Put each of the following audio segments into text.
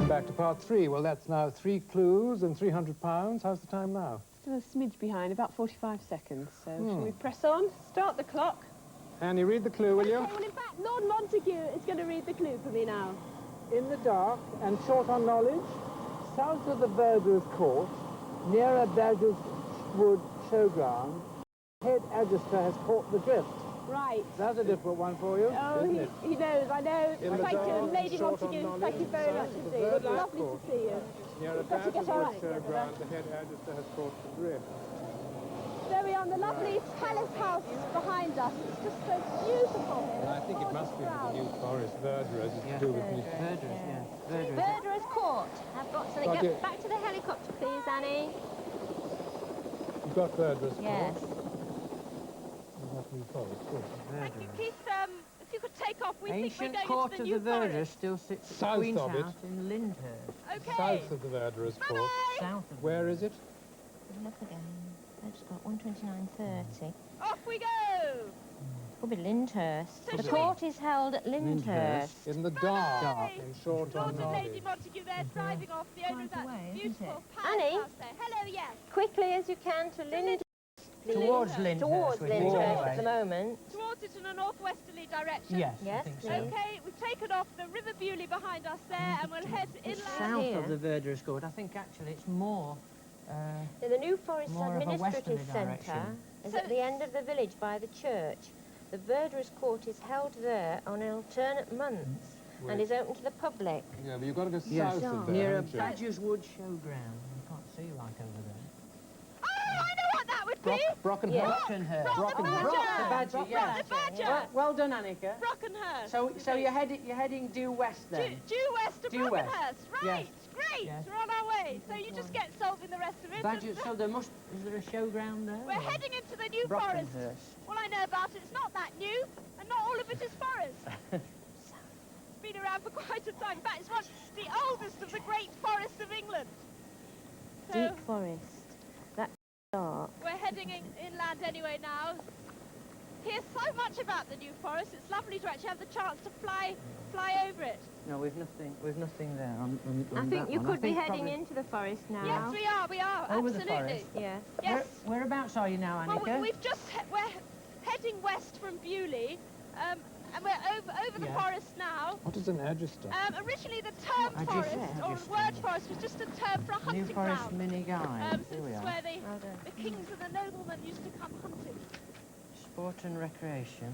Back to part 3. Well, that's now 3 clues and £300. How's the time now? Still a smidge behind, about 45 seconds. So shall we press on? Start the clock. Annie, read the clue, will you? Okay, well, in fact, Lord Montague is going to read the clue for me now. In the dark and short on knowledge, south of the Verger's Court, near a Badger's Wood showground, head Adjuster has caught the drift. Right. That's a difficult one for you, Oh, isn't it? he knows, I know. In the Thank you, dark, Lady short on Montague. knowledge, Thank you very much south of the indeed. Verger's Lovely to Court. see you. Near a We've got to Badger's get our Wood act together. showground, the head Adjuster has caught the drift. There we are, on the lovely palace house behind us. It's just so beautiful here. Well, I think it must be for the New Forest Verderers. It's to do with me. Verger's, yes. Verderers Court. I've got something. Got Go it. back to the helicopter, please, Annie. You've got Verderers Yes. You've got New Forest, good. Thank you, Keith. If you could take off, we Ancient think we're court going to of the the New Vergers Forest. still sits at South the Queen's of it. House in Lyndhurst. Okay. South of the Verderers Court. Bye-bye. South of Where is it? Look again. I've just got 129.30. Off we go. Probably Lyndhurst. So The shall we- court is held at Lyndhurst. In the dark. Bye. And short on Lord and Lady knowledge. Montague there driving off. The owner of that beautiful palace Annie? house there. Hello, yes. Quickly as you can to Lyndhurst. Towards Lyndhurst. Towards we think, Lyndhurst anyway. at the moment. Towards it in a northwesterly direction. Yes, I Yes, think so. please. Okay, we've taken off the River Bewley behind us there, and we'll head It's inland. south Here. of the Verger's Court. I think actually it's more... The New Forest More of a Administrative westerly Centre direction. is So- at the end of the village by the church. The Verderers Court is held there on alternate months and is open to the public. Yeah, but you've got to go Yes, south of there, near a haven't you? Badger's Wood showground. You can't see like over there. Oh, I know what that would be. Brockenhurst. Yeah. Brockenhurst. Brockenhurst. The Badger, yes. The Badger. Well done, Annika. Brockenhurst. So you're heading due west then? Due west of Due west. Brockenhurst. Right, Yes. great. Yes. We're on our way. So you just get solving the rest of it. Badger, so is there a showground there? We're heading into the New Forest. Brockenhurst. All I know about it's not that new, and not all of it is forest. It's been around for quite a time. In fact, it's the oldest of the great forests of England. So Deep Forest. That's dark. we're heading inland anyway now. Hear so much about the New Forest. It's lovely to actually have the chance to fly over it. No, we've nothing there on I think that you one. could be heading probably- into the forest now. Yes, we are, Over the absolutely. forest? Yes. Yes. Whereabouts are you now, Well, Annika? we're heading west from Bewley, and we're over the Yeah. forest now. What is an Adjuster? Originally, the term Adjuster, forest, or Adjuster. word forest, was just a term for a New hunting Forest ground. Mini Guide. So Here we this is are. where Well done. the kings and the noblemen used to come hunting. Sport and recreation.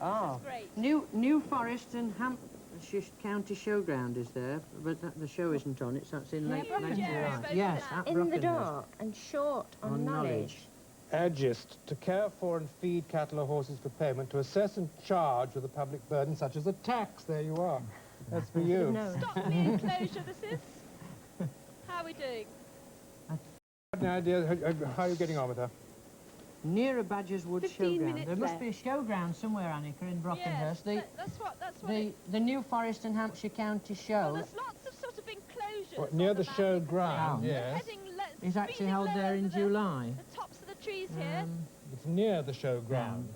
Oh, Great. New Forest and Hampshire County Showground is there, but the show isn't on. It's in late Brockenhurst. July. Both Yes, of them. at In the Brockenhurst. dark and short on knowledge. Agist, to care for and feed cattle or horses for payment, to assess and charge with a public burden such as a tax. There you are. That's for you. No. Stop the enclosure, this is. How are we doing? Any idea how are you getting on with her? Near a Badger's Wood 15 showground. minutes There must left. be a showground somewhere, Annika, in Brockenhurst. Yes, that's what The New Forest and Hampshire County well, show there's lots of sort of enclosures. What, near on the map, show you can see. ground, We're yes. is actually speeding held low there in over July. The tops of the trees here. It's near the show ground.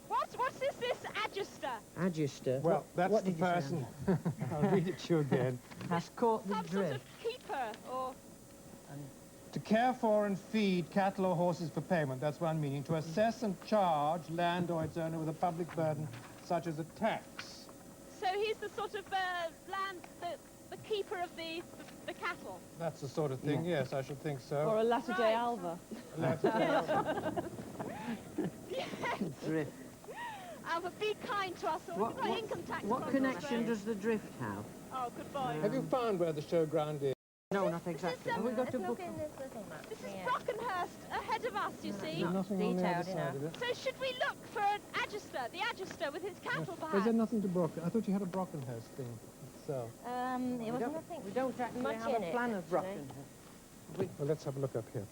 What's this Adjuster? Adjuster. Well, that's what the did you say, person. I'll read it to you again. Annika? Has caught the Some sort drift. of keeper, or... To care for and feed cattle or horses for payment, that's what I'm meaning. To assess and charge land or its owner with a public burden, such as a tax. So he's the sort of the keeper of the cattle. That's the sort of thing, yes, I should think so. Or a latter-day Alva. Yes. Drift. Alva, be kind to us, or we've got income tax. What on us, connection so- does the drift have? Oh, good boy. Have you found where the show ground is? No, not exactly. Have we got to Let's book? look in this little map. This is Yeah. Brockenhurst ahead of us, you see. Not Nothing on the other detailed side enough. of it. So should we look for an the Adjuster with his cattle, Is perhaps? there nothing to Brocken? I thought you had a Brockenhurst thing itself. It was nothing. We don't actually much have in a it, plan of actually. Brockenhurst. Well, let's have a look up here.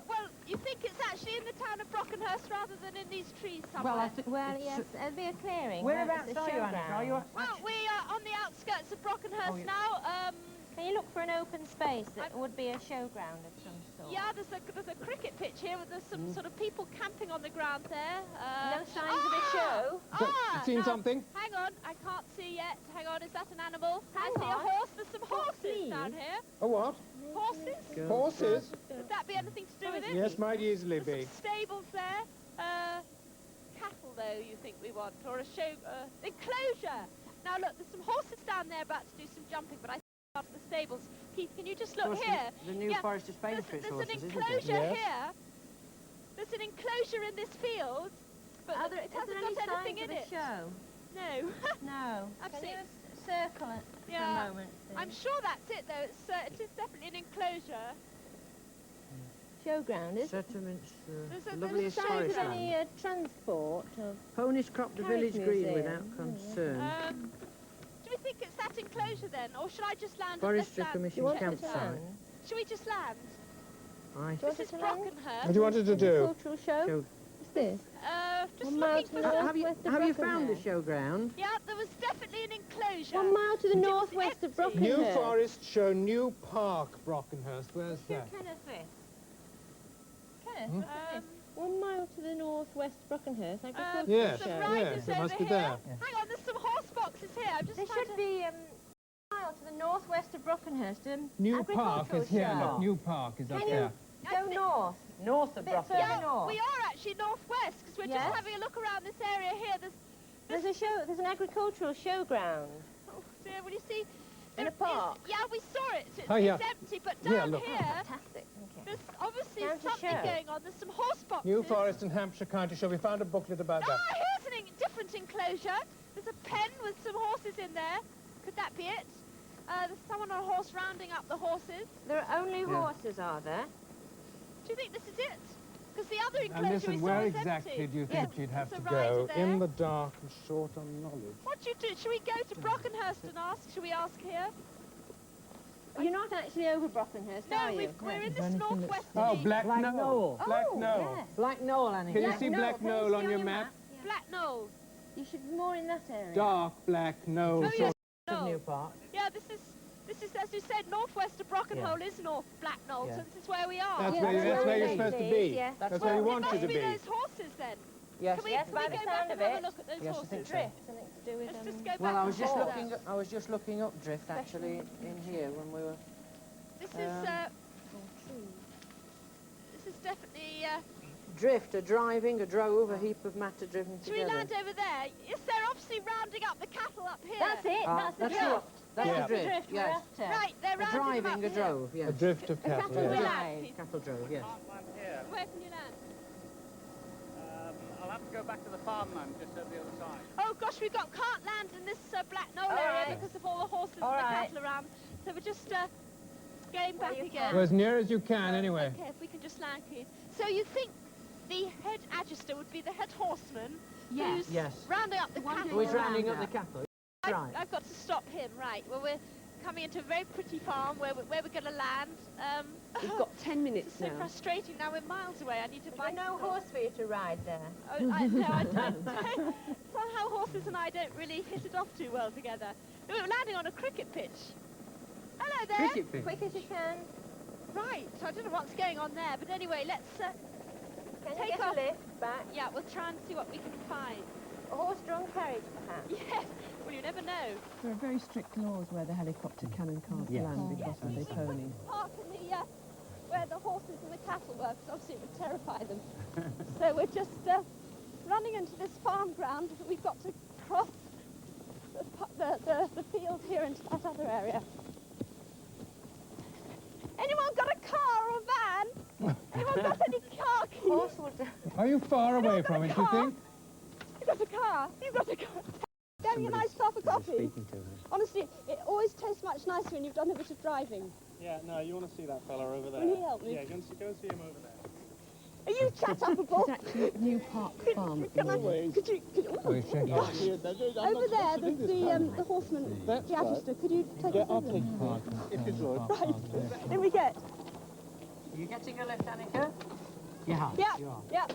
Well, you think it's actually in the town of Brockenhurst rather than in these trees somewhere? Well, I think. Well, yes, there'll be a clearing. Whereabouts It's a are you, Annika? Are you? Well, we are on the outskirts of Brockenhurst Oh, yeah. now. Can you look for an open space that would be a showground of some sort? Yeah, there's a cricket pitch here with there's some sort of people camping on the ground there. No signs of a show? So, you seen now, something? Hang on, I can't see yet. Hang on, is that an animal? Hang I see a on. horse. There's some horses please? down here. A what? Horses? Horses? Would that be anything to do with it? Yes, might easily There's be. some stables there. Cattle, though, you think we want, or a show enclosure. Now look, there's some horses down there about to do some jumping, but I think after the stables. Keith, can you just look here? The New Forest is famous for its horses, There's an isn't it? enclosure Yes. here. There's an enclosure in this field, but it hasn't got anything in it. Show? No. No. Absolutely. Can you circle it for Yeah. a moment, please? I'm sure that's it, though. It is definitely an enclosure. Showground, is it? Settlements, There's a- the there's loveliest a sign forest for Any land. transport of Ponies crop the carriage village green museum. without concern. Do we think it's that enclosure then, or should I just land? Forestry let's land- Commission you want check it it to out. campsite. land? Should we just land? Aye. Do you want This it is to land? Brockenhurst. What do you wanted to do? Cultural show? Show- What's this? Just 1 mile looking to for the some... Have you northwest of found the Brockenhurst? showground? Yeah, there was definitely an enclosure. 1 mile to the It was northwest of empty. New Brockenhurst. Forest show, New Park, Brockenhurst. Where's that? Kenneth with? Kenneth, Hmm? what's this? 1 mile to the northwest Brockenhurst. Agricultural Yes, Some show. riders yes, it must over be here. there. Hang on, there's some horse boxes here. I'm just There trying should to... be 1 mile to the northwest of Brockenhurst. New Park agricultural is here, show. look. New Park is up Can you there. go north? North of Bit further Yeah, north. we are actually northwest, because we're Yes. just having a look around this area here. There's a show. There's an agricultural showground. Oh dear, will you see? In a There is- park? Yeah, we saw it. It's, Oh, yeah. it's empty, but Yeah, down look. here, Fantastic. Okay. there's obviously Down to something show. going on. There's some horse boxes. New Forest and Hampshire County Show. We found a booklet about that. Ah, here's an different enclosure. There's a pen with some horses in there. Could that be it? There's someone on a horse rounding up the horses. There are only horses, are there? Do you think this is it? Because the other And enclosure listen, we saw where was exactly empty. do you think Yes, you'd have there's to a rider go? there. In the dark and short on knowledge. What do you do? Should we go to Brockenhurst and ask? Should we ask here? You're not actually over Brockenhurst, No, are you? we're in this northwest. Oh, Black Black Knoll. Knoll. Black Oh, Knoll. yes. Black Knoll, Annie. Can you Black see Knoll. Black Can you Knoll see on your map? Yeah. Black Knoll. You should be more in that area. Dark Black Knoll. Oh, sort yes. Of New Knoll. Park. Yeah, this is, as you said, northwest of Brockenhole is North Black Knoll, Yeah. so this is where we are. That's Yeah, where that's you're where supposed to it be. is, yes. That's where you It want must you to be be. those horses then. Yes. Can we, Yes, can by we the go sound back and of have a it. look at those Yes, I horses? think so. Drift, something to do with Let's just go back Well, I was and just forth. looking. I was just looking up drift actually in here when we were. This is definitely... Drift, a driving, a drove, a heap of matter driven should we together. land over there? Yes, they're obviously rounding up the cattle up here. That's it. Ah, That's the that's drift. That's Yeah. the drift. drift we're Yes. after. Right, they're A rounding them up driving, a here. drove. Yes. A drift of cattle. Can we yes. land, please? Cattle drove. Yes. Where can you land? I'll have to go back to the farmland just over the other side. Oh gosh, can't land in this Black Knoll All area right. because of all the horses All and the right. cattle around. So we're just going back you again. Go as near as you can, anyway. Okay, if we can just land, please. So you think the head adjuster would be the head horseman who's Yes. rounding up the cattle? Who is around rounding up her. the cattle? I've, Right. I've got to stop him, right. Well, we're coming into a very pretty farm where we're going to land. We've got 10 minutes It's so now. frustrating. Now we're miles away. I need to buy There's no horse for you to ride there. Oh, I don't. Somehow horses and I don't really hit it off too well together. We were landing on a cricket pitch. Hello there. Cricket pitch. Quick as you can. Right, so I don't know what's going on there, but anyway, let's... Can Take you get off. a lift back? yeah, we'll try and see what we can find. A horse-drawn carriage, perhaps? Yes, well, you never know. There are very strict laws where the helicopter can and can't Yes. land because of the pony. Park in the, where the horses and the cattle were, because obviously it would terrify them. So we're just running into this farm ground. We've got to cross the field here into that other area. Anyone got a car or a van? Anyone got any car keys? Horse would... Are you far away from it, do you think? You've got a car. You've got a car. Getting a nice cup of coffee. Speaking to her. Honestly, it always tastes much nicer when you've done a bit of driving. Yeah, no, you want to see that fella over there? Will he help me? Yeah, go and see him over there. Are you chat-uppable? It's actually at New Park Farm at the Can I, moment. could you, Oh, he's shaking. over there, the horseman, the adjuster, could you take us over? If you could. Right, in we get. Are you getting a lift, Annika? Yeah. Yeah, You are. yeah.